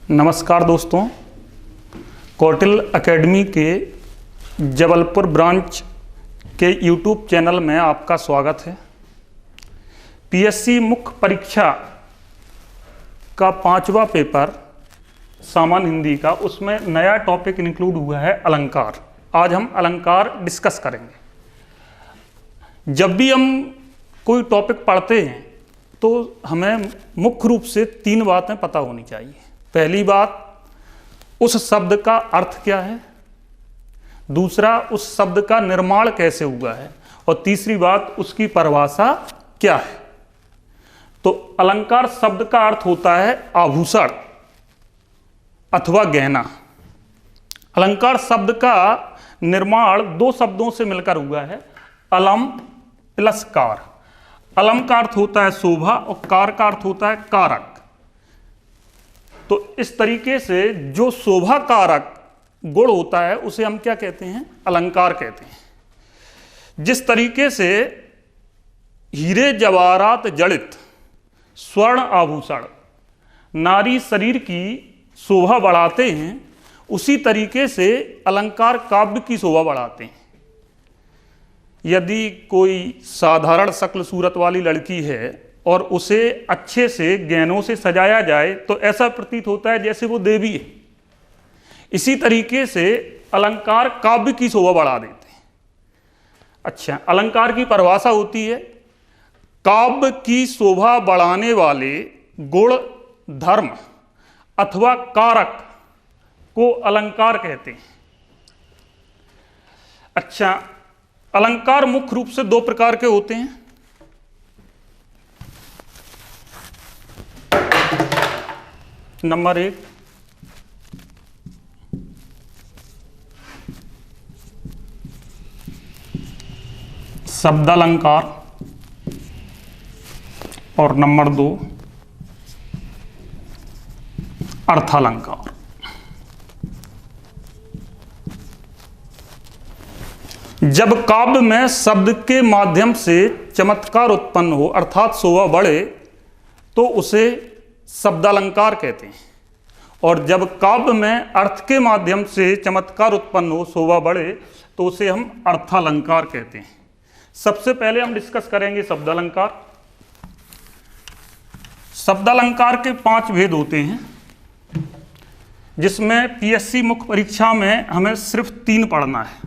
नमस्कार दोस्तों, कौटिल्य एकेडमी के जबलपुर ब्रांच के यूट्यूब चैनल में आपका स्वागत है। पीएससी मुख्य परीक्षा का 5वां पेपर सामान्य हिंदी का, उसमें नया टॉपिक इंक्लूड हुआ है अलंकार। आज हम अलंकार डिस्कस करेंगे। जब भी हम कोई टॉपिक पढ़ते हैं तो हमें मुख्य रूप से 3 बातें पता होनी चाहिए। पहली बात, उस शब्द का अर्थ क्या है। दूसरा, उस शब्द का निर्माण कैसे हुआ है। और तीसरी बात, उसकी परिभाषा क्या है। तो अलंकार शब्द का अर्थ होता है आभूषण अथवा गहना। अलंकार शब्द का निर्माण 2 शब्दों से मिलकर हुआ है, अलम प्लस कार। अलम का अर्थ होता है शोभा और कार का अर्थ होता है कारक। तो इस तरीके से जो शोभा कारक गुण होता है उसे हम क्या कहते हैं, अलंकार कहते हैं। जिस तरीके से हीरे जवाहरात जड़ित स्वर्ण आभूषण नारी शरीर की शोभा बढ़ाते हैं, उसी तरीके से अलंकार काव्य की शोभा बढ़ाते हैं। यदि कोई साधारण शक्ल सूरत वाली लड़की है और उसे अच्छे से गहनों से सजाया जाए तो ऐसा प्रतीत होता है जैसे वो देवी है। इसी तरीके से अलंकार काव्य की शोभा बढ़ा देते हैं। अच्छा, अलंकार की परिभाषा होती है, काव्य की शोभा बढ़ाने वाले गुण, धर्म अथवा कारक को अलंकार कहते हैं। अच्छा, अलंकार मुख्य रूप से 2 प्रकार के होते हैं। नंबर 1, शब्दालंकार और नंबर 2, अर्थालंकार। जब काव्य में शब्द के माध्यम से चमत्कार उत्पन्न हो अर्थात शोभा बढ़े तो उसे शब्दालंकार कहते हैं। और जब काव्य में अर्थ के माध्यम से चमत्कार उत्पन्न हो, शोभा बढ़े, तो उसे हम अर्थालंकार कहते हैं। सबसे पहले हम डिस्कस करेंगे शब्दालंकार। शब्दालंकार के 5 भेद होते हैं, जिसमें पीएससी मुख्य परीक्षा में हमें सिर्फ 3 पढ़ना है।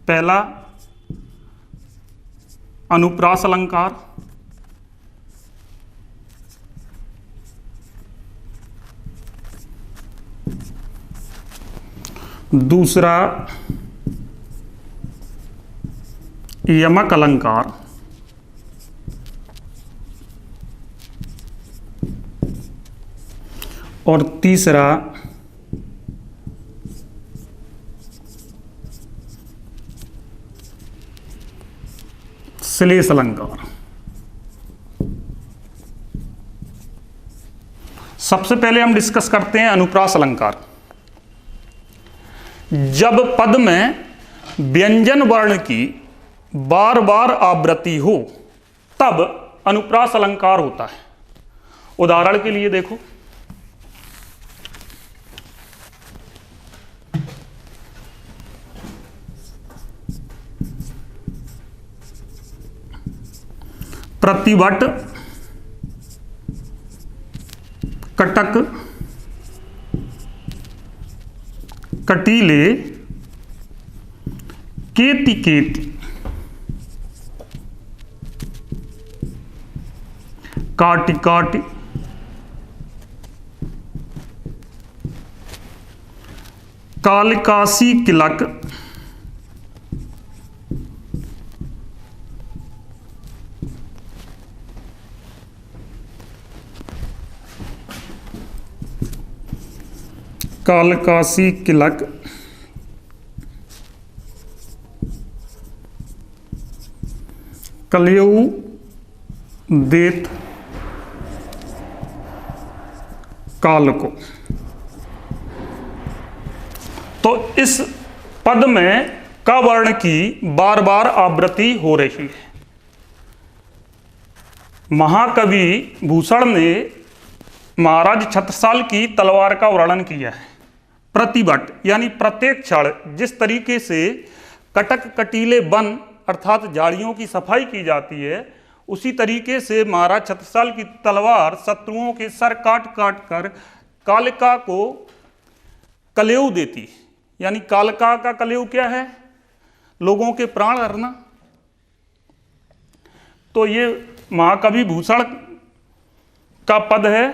पहला, अनुप्रास अलंकार। दूसरा, यमक अलंकार। और तीसरा, श्लेष अलंकार। सबसे पहले हम डिस्कस करते हैं अनुप्रास अलंकार। जब पद में व्यंजन वर्ण की बार बार आवृत्ति हो तब अनुप्रास अलंकार होता है। उदाहरण के लिए देखो, प्रतिभट, कटक, कटीले, केति केति, काटि काटि, कालिकासी किलक, कालकासी किलक, कलयऊ देत काल को। तो इस पद में क वर्ण की बार बार आवृत्ति हो रही है। महाकवि भूषण ने महाराज छत्रसाल की तलवार का वर्णन किया है। प्रतिबट यानी प्रत्येक क्षण जिस तरीके से कटक कटीले वन अर्थात झाड़ियों की सफाई की जाती है, उसी तरीके से महाराज छत्रसाल की तलवार शत्रुओं के सर काट काट कर कालिका को कलेऊ देती। यानी कालिका का कलेऊ क्या है? लोगों के प्राण हरना। तो ये महाकवि भूषण का पद है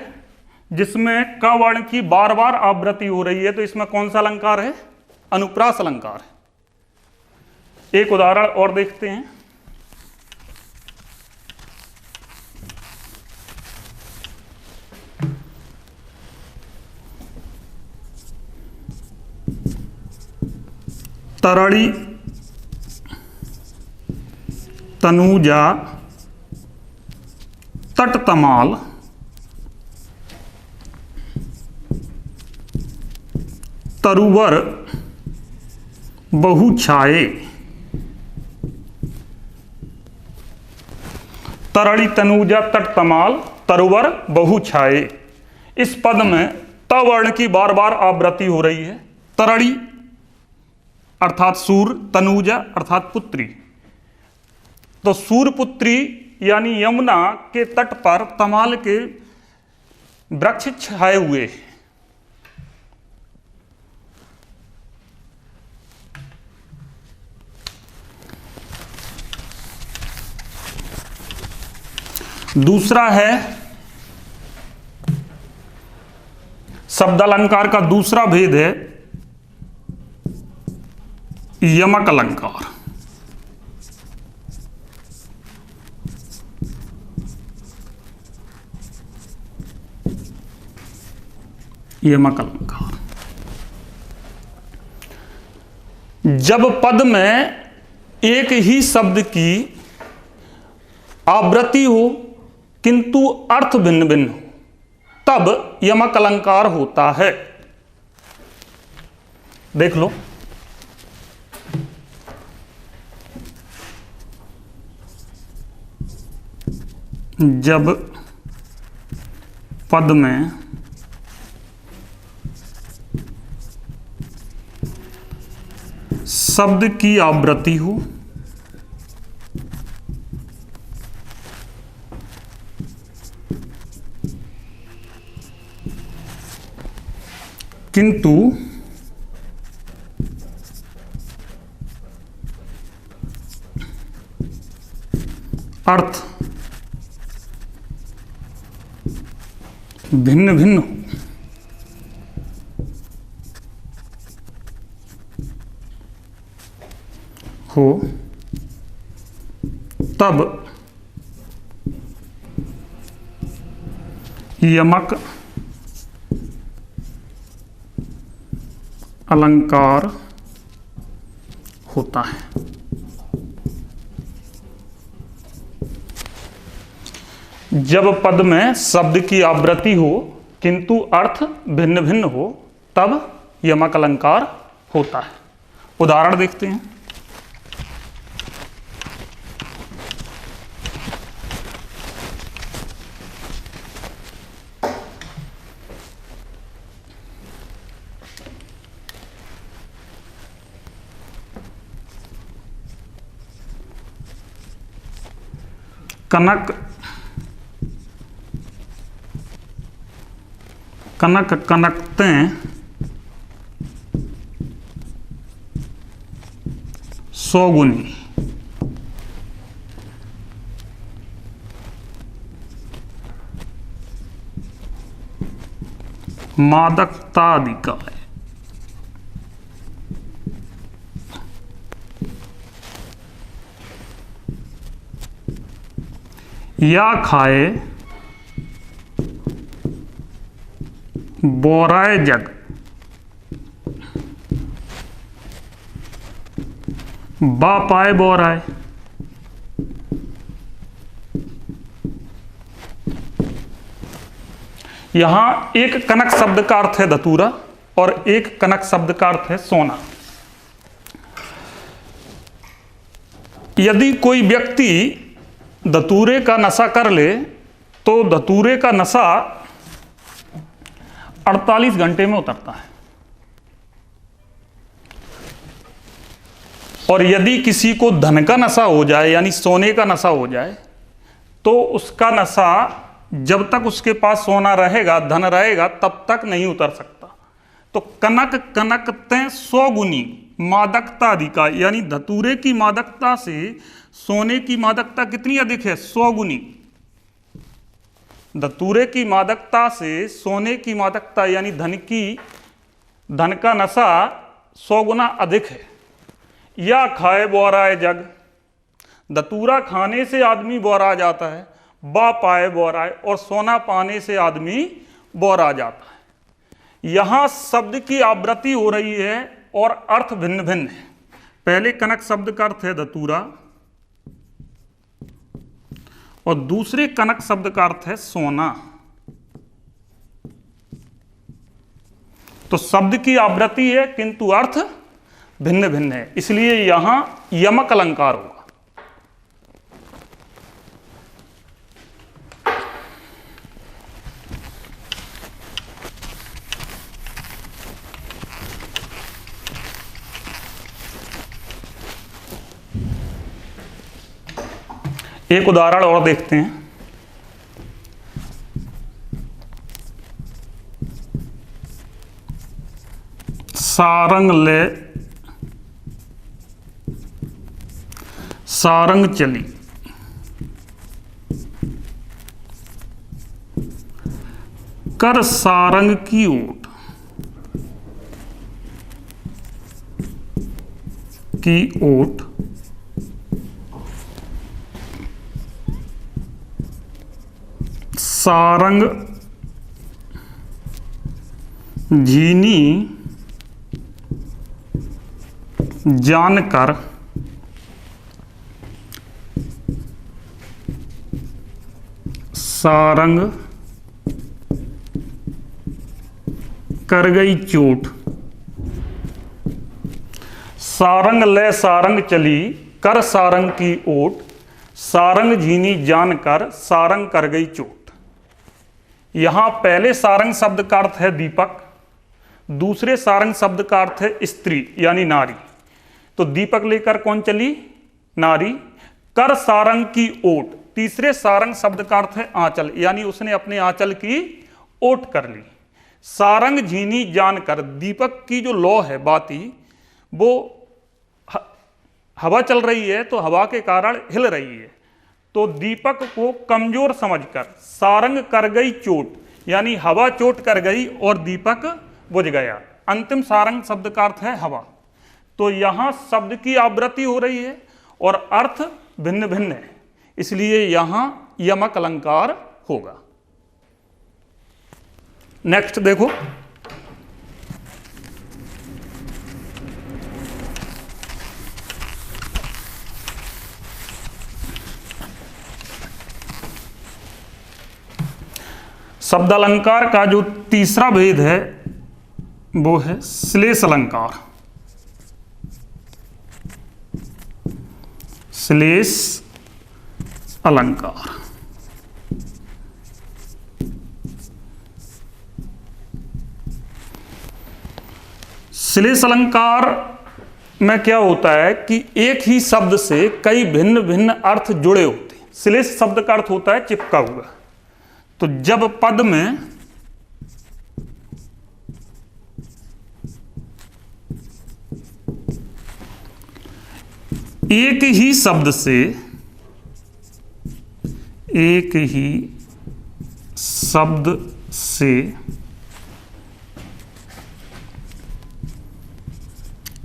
जिसमें क वर्ण की बार बार आवृत्ति हो रही है। तो इसमें कौन सा अलंकार है? अनुप्रास अलंकार है। एक उदाहरण और देखते हैं। तरणी तनुजा तटतमाल तरुवर बहु छाए। तरणी तनुजा तटतमाल तरुवर बहु छाए। इस पद में त वर्ण की बार बार आवृत्ति हो रही है। तरणी अर्थात सूर, तनुजा अर्थात पुत्री। तो सूरपुत्री यानी यमुना के तट पर तमाल के वृक्ष छाए हुए। दूसरा है शब्दालंकार का दूसरा भेद है यमक अलंकार। यमक अलंकार जब पद में एक ही शब्द की आवृत्ति हो किंतु अर्थ भिन्न भिन्न हो, तब यमक अलंकार होता है। देख लो, जब पद में शब्द की आवृत्ति हो किंतु अर्थ भिन्न भिन्न हो, तब यमक अलंकार होता है। जब पद में शब्द की आवृत्ति हो किंतु अर्थ भिन्न भिन्न हो, तब यमक अलंकार होता है। उदाहरण देखते हैं। कनक कनक कनकते सौगुनी। मादकताधिकाय। या खाए बोराए जग। बा पाए बोराए। यहां एक कनक शब्द का अर्थ है धतूरा और एक कनक शब्द का अर्थ है सोना। यदि कोई व्यक्ति धतूरे का नशा कर ले तो धतूरे का नशा 48 घंटे में उतरता है। और यदि किसी को धन का नशा हो जाए यानी सोने का नशा हो जाए तो उसका नशा जब तक उसके पास सोना रहेगा, धन रहेगा, तब तक नहीं उतर सकता। तो कनक कनकते 100 गुनी मादकता अधिका, यानी धतूरे की मादकता से सोने की मादकता कितनी अधिक है? 100 गुनी। धतूरे की मादकता से सोने की मादकता यानी धन का नशा 100 गुना अधिक है। या खाए बोराए जग, धतूरा खाने से आदमी बोरा जाता है, बा पाए बोराए, और सोना पाने से आदमी बोरा जाता है। यहां शब्द की आवृत्ति हो रही है और अर्थ भिन्न भिन्न है। पहले कनक शब्द का अर्थ है धतूरा और दूसरे कनक शब्द का अर्थ है सोना। तो शब्द की आवृत्ति है किंतु अर्थ भिन्न भिन्न है, इसलिए यहां यमक अलंकार होगा। एक उदाहरण और देखते हैं। सारंग ले सारंग चली, कर सारंग की ओट, की ओट, सारंग झीनी जानकर सारंग कर गई चोट। सारंग ले सारंग चली, कर सारंग की ओट, सारंग झीनी जानकर सारंग कर गई चोट। यहां पहले सारंग शब्द का अर्थ है दीपक, दूसरे सारंग शब्द का अर्थ है स्त्री यानी नारी। तो दीपक लेकर कौन चली? नारी। कर सारंग की ओट, तीसरे सारंग शब्द का अर्थ है आंचल, यानी उसने अपने आंचल की ओट कर ली। सारंग झीनी जानकर, दीपक की जो लौ है बाती, वो हवा चल रही है तो हवा के कारण हिल रही है। तो दीपक को कमजोर समझकर सारंग कर गई चोट, यानी हवा चोट कर गई और दीपक बुझ गया। अंतिम सारंग शब्द का अर्थ है हवा। तो यहां शब्द की आवृत्ति हो रही है और अर्थ भिन्न भिन्न है, इसलिए यहां यमक अलंकार होगा। नेक्स्ट देखो, शब्द अलंकार का जो तीसरा भेद है वो है श्लेष अलंकार। श्लेष अलंकार श्लेष अलंकार में क्या होता है कि एक ही शब्द से कई भिन्न भिन्न अर्थ जुड़े होते हैं। श्लेष शब्द का अर्थ होता है चिपका हुआ। तो जब पद में एक ही शब्द से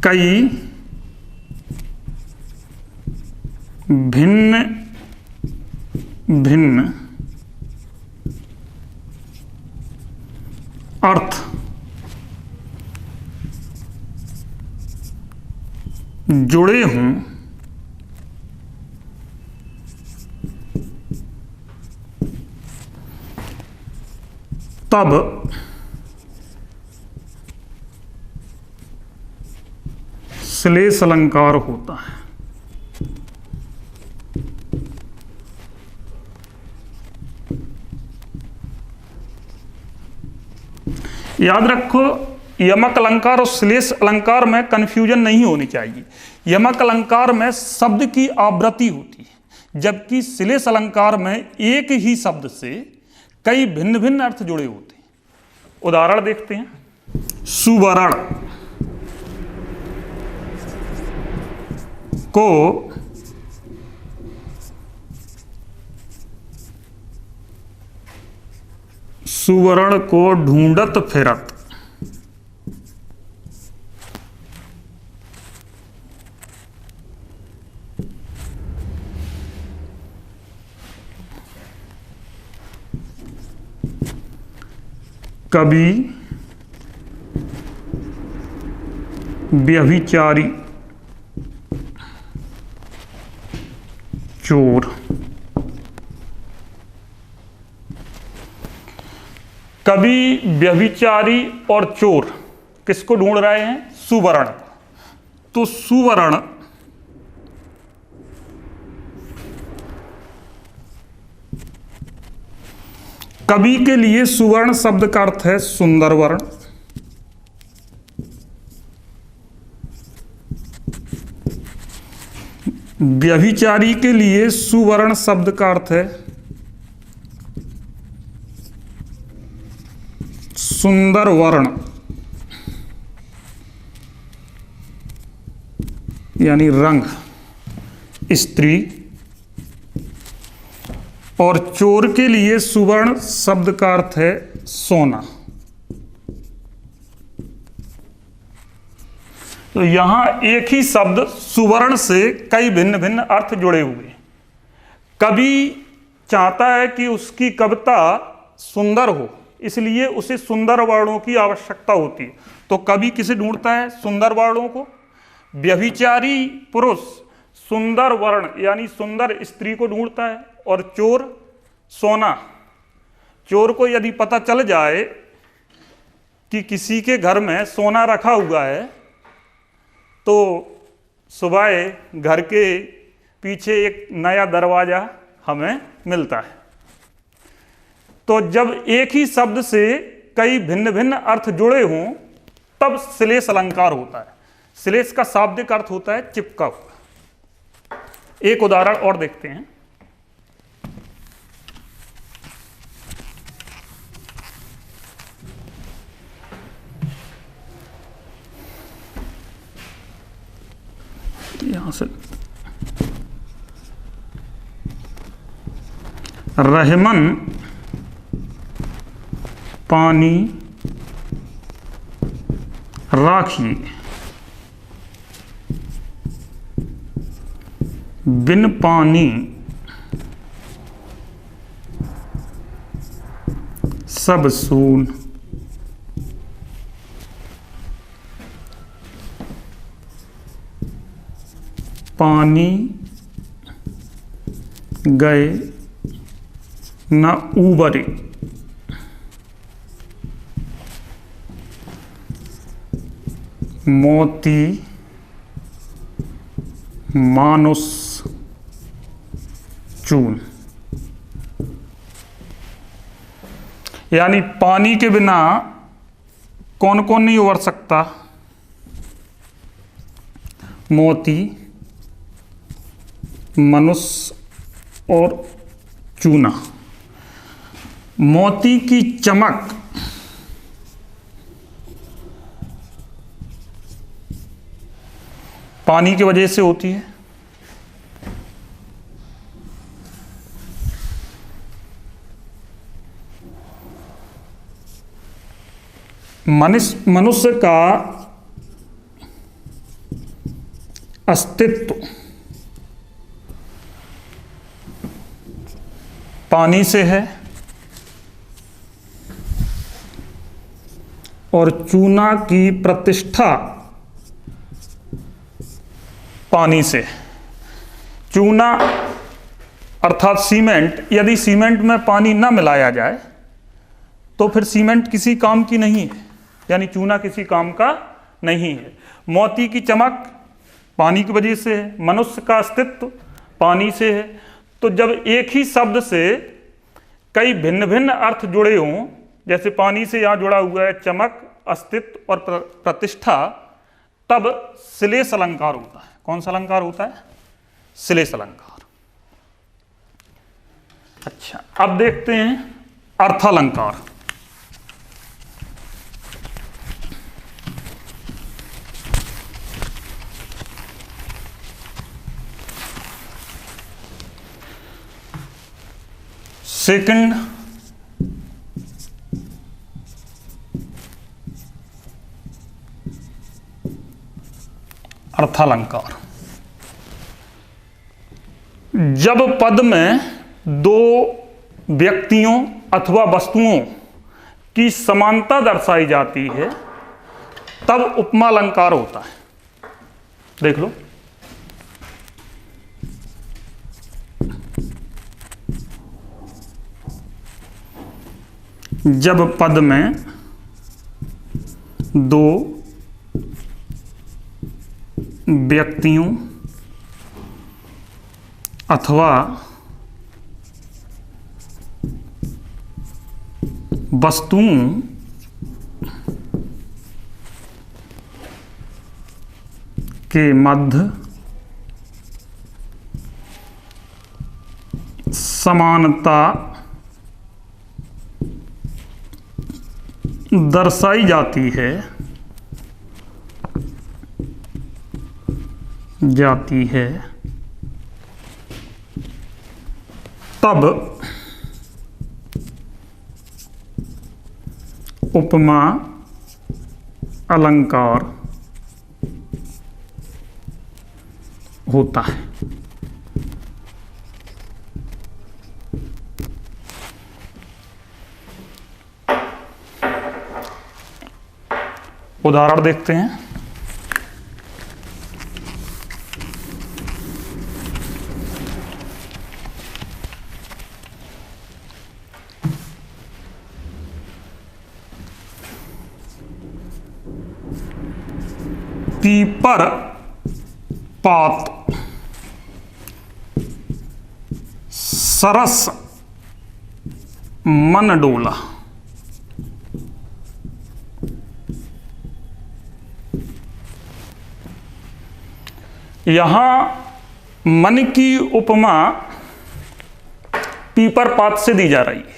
कई भिन्न भिन्न अर्थ जुड़े हों तब श्लेष अलंकार होता है। याद रखो, यमक अलंकार और श्लेष अलंकार में कंफ्यूजन नहीं होनी चाहिए। यमक अलंकार में शब्द की आवृत्ति होती है, जबकि श्लेष अलंकार में एक ही शब्द से कई भिन्न भिन्न अर्थ जुड़े होते हैं। उदाहरण देखते हैं। सुवर्ण को सुवर्ण को ढूंढत फिरत, कभी व्यभिचारी चोर, कभी व्यभिचारी और चोर किसको ढूंढ रहे हैं? सुवर्ण। तो सुवर्ण कवि के लिए सुवर्ण शब्द का अर्थ है सुंदर वर्ण। व्यभिचारी के लिए सुवर्ण शब्द का अर्थ है सुंदर वर्ण, यानी रंग, स्त्री। और चोर के लिए सुवर्ण शब्द का अर्थ है सोना। तो यहां एक ही शब्द सुवर्ण से कई भिन्न भिन्न अर्थ जुड़े हुए। कवि चाहता है कि उसकी कविता सुंदर हो, इसलिए उसे सुंदर वर्णों की आवश्यकता होती है। तो कवि किसे ढूंढता है? सुंदर वर्णों को। व्यभिचारी पुरुष सुंदर वर्ण यानी सुंदर स्त्री को ढूंढता है, और चोर सोना। चोर को यदि पता चल जाए कि किसी के घर में सोना रखा हुआ है, तो सुबह घर के पीछे एक नया दरवाजा हमें मिलता है। तो जब एक ही शब्द से कई भिन्न भिन्न अर्थ जुड़े हों, तब श्लेष अलंकार होता है। श्लेष का शाब्दिक अर्थ होता है चिपका हुआ। एक उदाहरण और देखते हैं। यहां से रहमन पानी राखिए, बिन पानी सब सून। पानी गए न उबरे, मोती मानुष चून। यानी पानी के बिना कौन कौन नहीं उबर सकता? मोती, मनुष्य और चूना। मोती की चमक पानी की वजह से होती है। मनुष्य का अस्तित्व पानी से है, और चूना की प्रतिष्ठा पानी से। चूना अर्थात सीमेंट, यदि सीमेंट में पानी न मिलाया जाए तो फिर सीमेंट किसी काम की नहीं है, यानी चूना किसी काम का नहीं है। मोती की चमक पानी की वजह से है, मनुष्य का अस्तित्व पानी से है। तो जब एक ही शब्द से कई भिन्न भिन्न अर्थ जुड़े हों, जैसे पानी से यहाँ जुड़ा हुआ है चमक, अस्तित्व और प्रतिष्ठा, तब श्लेष अलंकार होता है। कौन सा अलंकार होता है? श्लेष अलंकार। अच्छा, अब देखते हैं अर्थालंकार। सेकंड अर्थालंकार। जब पद में दो व्यक्तियों अथवा वस्तुओं की समानता दर्शाई जाती है तब उपमा अलंकार होता है। देख लो, जब पद में दो व्यक्तियों अथवा वस्तुओं के मध्य समानता दर्शाई जाती है तब उपमा अलंकार होता है। उदाहरण देखते हैं। पीपर पात सरस मन डोला। यहां मन की उपमा पीपर पात से दी जा रही है।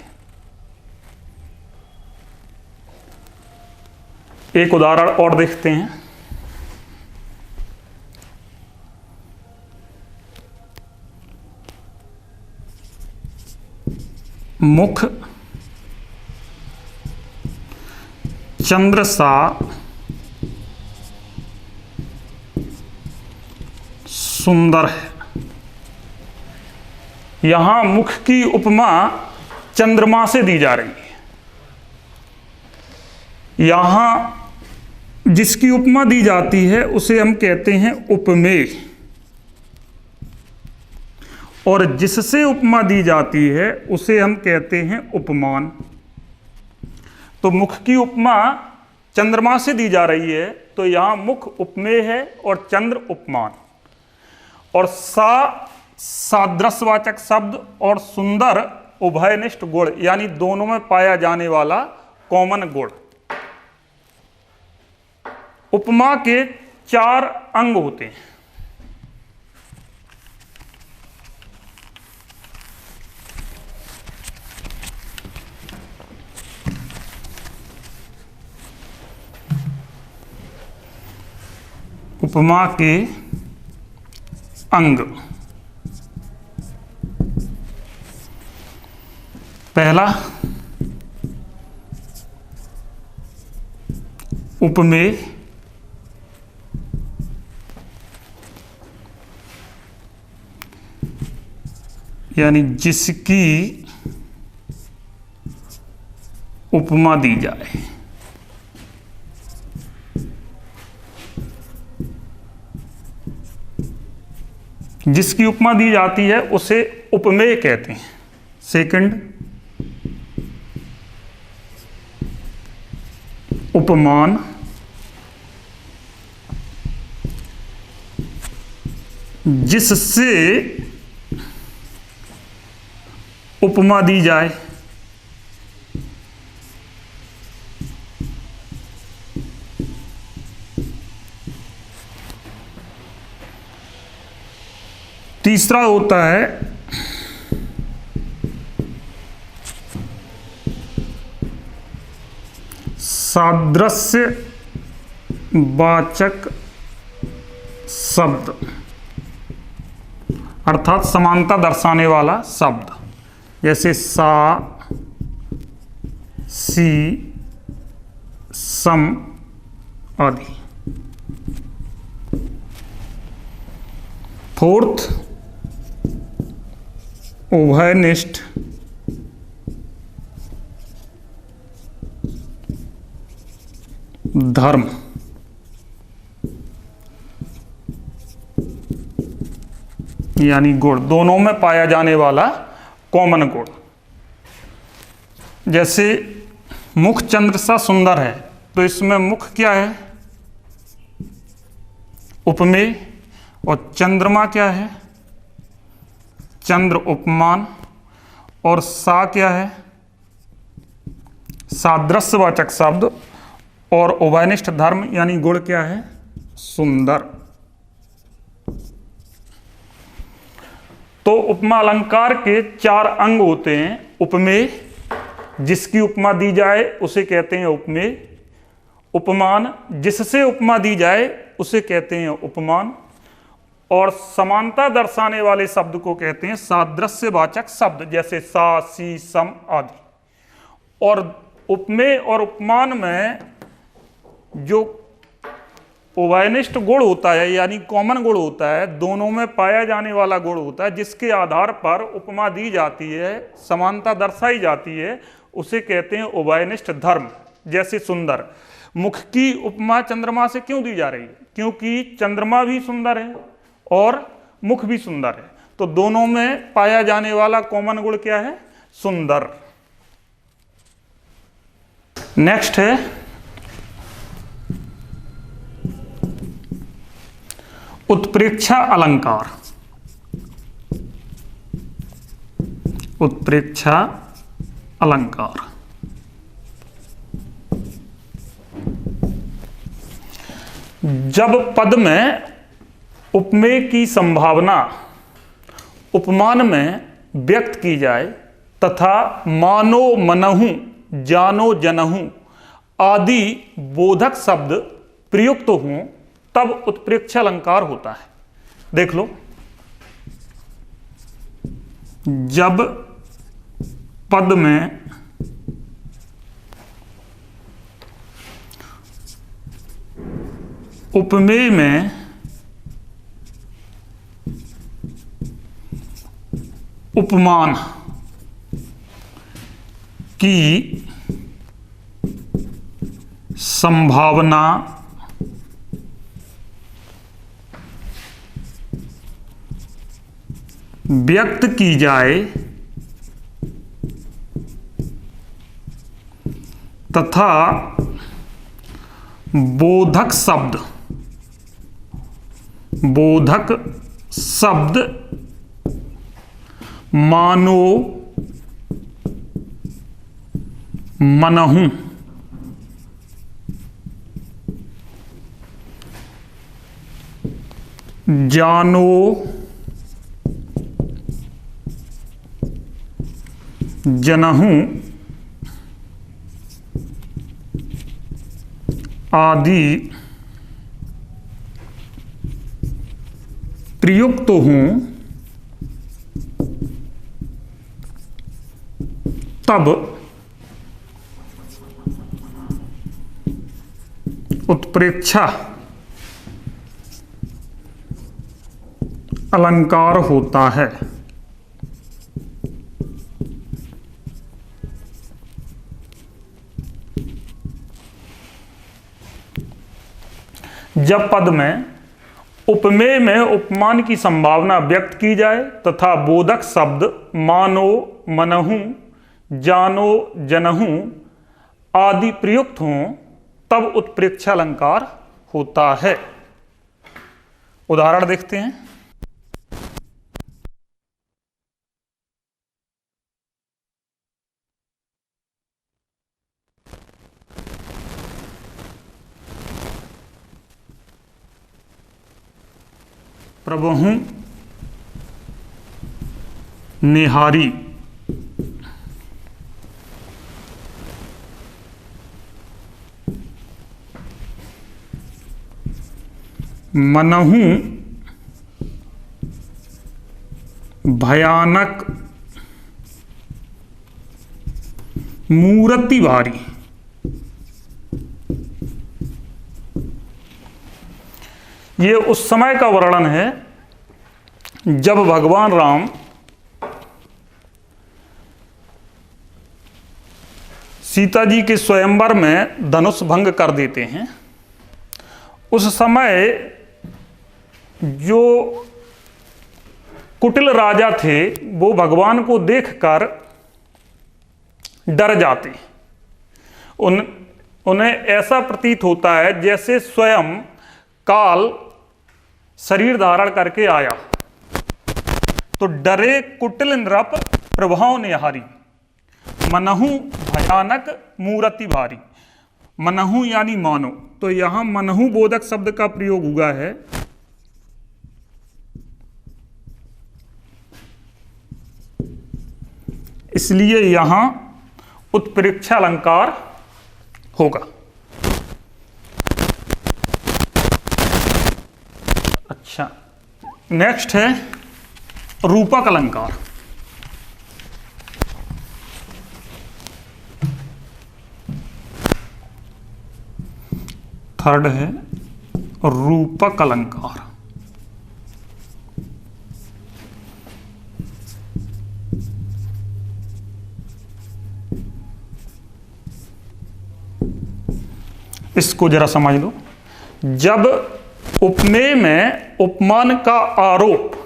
एक उदाहरण और देखते हैं। मुख चंद्र सा सुंदर है। यहां मुख की उपमा चंद्रमा से दी जा रही है। यहां जिसकी उपमा दी जाती है उसे हम कहते हैं उपमेय, और जिससे उपमा दी जाती है उसे हम कहते हैं उपमान। तो मुख की उपमा चंद्रमा से दी जा रही है तो यहां मुख उपमेय है और चंद्र उपमान। और सादृश्यवाचक शब्द और सुंदर उभयनिष्ठ गुण, यानी दोनों में पाया जाने वाला कॉमन गुण। उपमा के 4 अंग होते हैं। उपमा के अंग। पहला उपमेय, यानी जिसकी उपमा दी जाए। जिसकी उपमा दी जाती है उसे उपमेय कहते हैं। सेकंड उपमान, जिससे उपमा दी जाए। तीसरा होता है सादृश्य वाचक शब्द, अर्थात समानता दर्शाने वाला शब्द, जैसे सा, सी, सम आदि। फोर्थ, उभयनिष्ठ धर्म, यानी गुण, दोनों में पाया जाने वाला कॉमन गुण। जैसे मुख चंद्र सा सुंदर है, तो इसमें मुख क्या है? उपमेय, और चंद्रमा क्या है? चंद्र उपमान, और सा क्या है? सादृश्यवाचक शब्द, और उभयनिष्ठ धर्म यानी गुण क्या है? सुंदर। तो उपमा अलंकार के 4 अंग होते हैं। उपमेय, जिसकी उपमा दी जाए उसे कहते हैं उपमेय। उपमान, जिससे उपमा दी जाए उसे कहते हैं उपमान। और समानता दर्शाने वाले शब्द को कहते हैं सादृश्यवाचक शब्द, जैसे सा, सी, सम आदि। और उपमेय और उपमान में जो उभयनिष्ठ गुण होता है, यानी कॉमन गुण होता है, दोनों में पाया जाने वाला गुण होता है, जिसके आधार पर उपमा दी जाती है, समानता दर्शाई जाती है, उसे कहते हैं उभयनिष्ठ धर्म। जैसे सुंदर, मुख की उपमा चंद्रमा से क्यों दी जा रही है? क्योंकि चंद्रमा भी सुंदर है और मुख भी सुंदर है, तो दोनों में पाया जाने वाला कॉमन गुण क्या है? सुंदर। नेक्स्ट है उत्प्रेक्षा अलंकार। उत्प्रेक्षा अलंकार, जब पद में उपमेय की संभावना उपमान में व्यक्त की जाए तथा मानो, मनहु, जानो, जनहु आदि बोधक शब्द प्रयुक्त हों, तब उत्प्रेक्षा अलंकार होता है। देख लो, जब पद में उपमेय में उपमान की संभावना व्यक्त की जाए तथा बोधक शब्द मानो, मनहु, जानो, जनहु आदि प्रयुक्त हों, तब उत्प्रेक्षा अलंकार होता है। जब पद में उपमेय में उपमान की संभावना व्यक्त की जाए तथा बोधक शब्द मानो, मनहु, जानो, जनहु आदि प्रयुक्त हों, तब उत्प्रेक्षा अलंकार होता है। उदाहरण देखते हैं। प्रभुहु निहारी, मनहु भयानक मूर्ति भारी। ये उस समय का वर्णन है जब भगवान राम सीता जी के स्वयंवर में धनुष भंग कर देते हैं। उस समय जो कुटिल राजा थे वो भगवान को देखकर डर जाते। उन्हें ऐसा प्रतीत होता है जैसे स्वयं काल शरीर धारण करके आया। तो डरे कुटिल नृप प्रभाव निहारी, मनहु भयानक मूर्ति भारी। मनहु यानी मानो, तो यहां मनहु बोधक शब्द का प्रयोग हुआ है। इसलिए यहां उत्प्रेक्षा अलंकार होगा। अच्छा, नेक्स्ट है रूपक अलंकार। थर्ड है रूपक अलंकार। इसको जरा समझ लो। जब उपमेय में उपमान का आरोप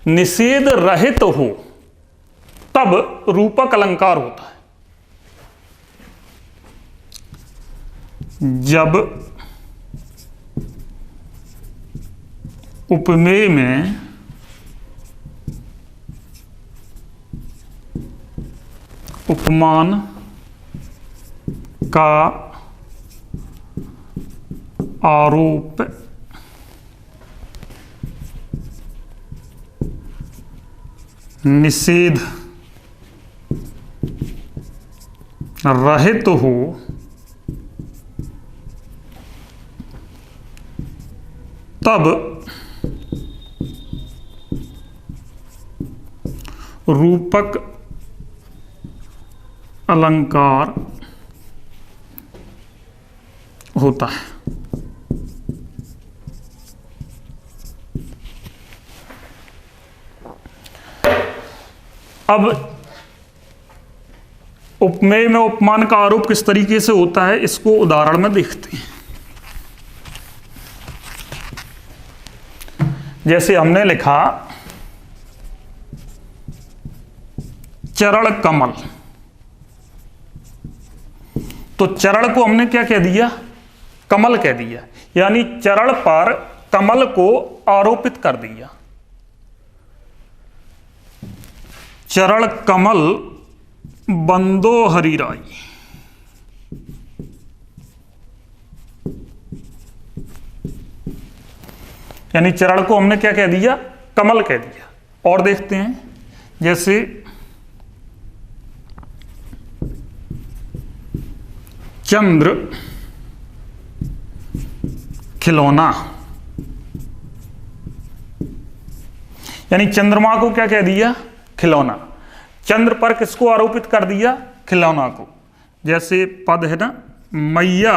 निषेध रहित हो तब रूपक अलंकार होता है। जब उपमेय में उपमान का आरोप निषेध रहित हो तब रूपक अलंकार होता है। अब उपमेय में उपमान का आरोप किस तरीके से होता है इसको उदाहरण में देखते हैं। जैसे हमने लिखा चरण कमल, तो चरण को हमने क्या कह दिया? कमल कह दिया, यानी चरण पर कमल को आरोपित कर दिया। चरण कमल बंदो हरिराई, यानी चरण को हमने क्या कह दिया? कमल कह दिया। और देखते हैं, जैसे चंद्र खिलौना, यानी चंद्रमा को क्या कह दिया? खिलौना। चंद्र पर किसको आरोपित कर दिया? खिलौना को। जैसे पद है ना, मैया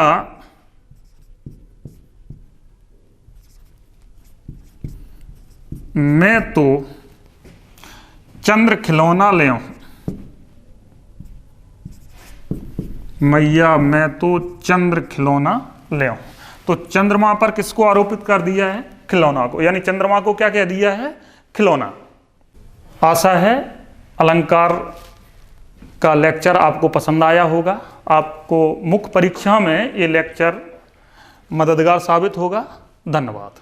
मैं तो चंद्र खिलौना ले आऊं, मैया मैं तो चंद्र खिलौना ले आऊं। तो चंद्रमा पर किसको आरोपित कर दिया है? खिलौना को, यानी चंद्रमा को क्या कह दिया है? खिलौना। आशा है अलंकार का लेक्चर आपको पसंद आया होगा। आपको मुख्य परीक्षा में ये लेक्चर मददगार साबित होगा। धन्यवाद।